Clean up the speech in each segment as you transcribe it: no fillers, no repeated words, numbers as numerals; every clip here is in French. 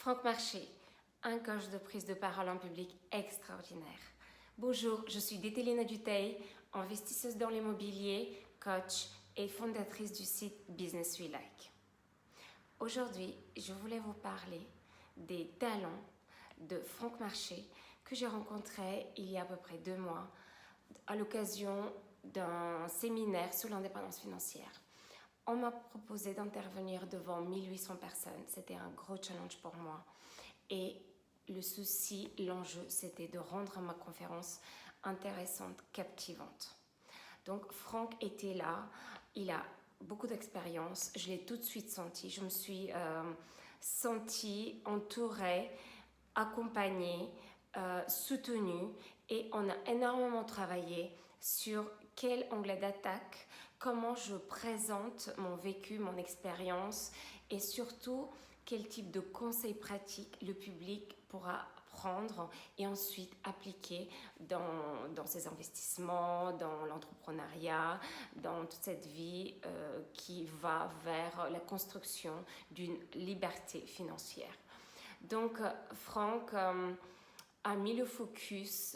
Franck Marché, un coach de prise de parole en public extraordinaire. Bonjour, je suis Détélina Duteil, investisseuse dans l'immobilier, coach et fondatrice du site Business We Like. Aujourd'hui, je voulais vous parler des talents de Franck Marché que j'ai rencontré il y a à peu près 2 mois à l'occasion d'un séminaire sur l'indépendance financière. On m'a proposé d'intervenir devant 1800 personnes. C'était un gros challenge pour moi. Et le souci, l'enjeu, c'était de rendre ma conférence intéressante, captivante. Donc Franck était là, il a beaucoup d'expérience, je l'ai tout de suite senti. Je me suis sentie entourée, accompagnée, soutenue, et on a énormément travaillé sur quel angle d'attaque, comment je présente mon vécu, mon expérience, et surtout quel type de conseils pratiques le public pourra prendre et ensuite appliquer dans ses investissements, dans l'entrepreneuriat, dans toute cette vie qui va vers la construction d'une liberté financière. Donc Franck a mis le focus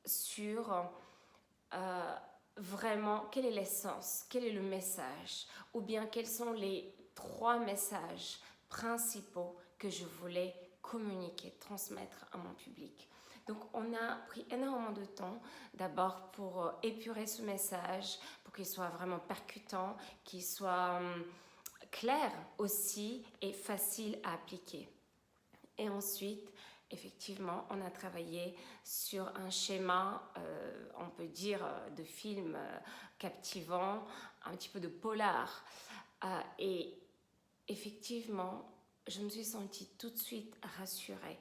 sur vraiment quelle est l'essence, quel est le message, ou bien quels sont les 3 messages principaux que je voulais communiquer, transmettre à mon public. Donc on a pris énormément de temps d'abord pour épurer ce message, pour qu'il soit vraiment percutant, qu'il soit clair aussi et facile à appliquer. Et ensuite, effectivement, on a travaillé sur un schéma, on peut dire, de film captivant, un petit peu de polar. Et effectivement, je me suis sentie tout de suite rassurée.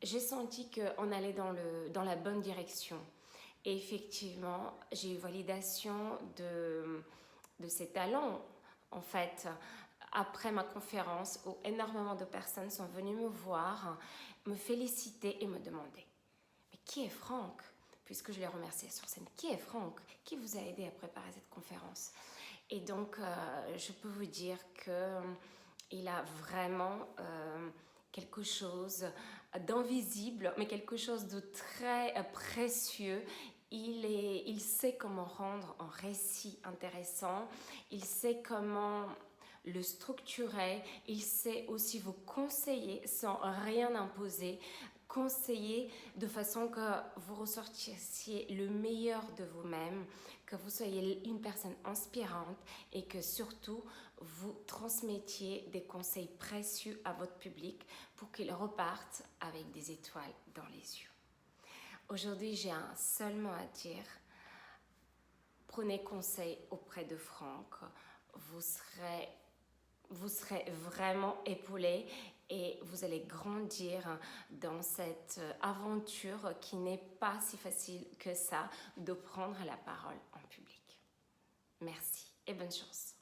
J'ai senti qu'on allait dans la bonne direction. Et effectivement, j'ai eu validation de ces talents, en fait, après ma conférence où énormément de personnes sont venues me voir, me féliciter et me demander « Mais qui est Franck ?» Puisque je l'ai remercié sur scène. « Qui est Franck? Qui vous a aidé à préparer cette conférence ?» Et donc, je peux vous dire qu'il a vraiment quelque chose d'invisible, mais quelque chose de très précieux. Il sait comment rendre un récit intéressant, il sait comment le structurer, il sait aussi vous conseiller sans rien imposer, conseiller de façon que vous ressortissiez le meilleur de vous-même, que vous soyez une personne inspirante et que surtout vous transmettiez des conseils précieux à votre public pour qu'ils repartent avec des étoiles dans les yeux. Aujourd'hui, j'ai un seul mot à dire. Prenez conseil auprès de Franck. Vous serez vraiment épaulé et vous allez grandir dans cette aventure qui n'est pas si facile que ça de prendre la parole en public. Merci et bonne chance.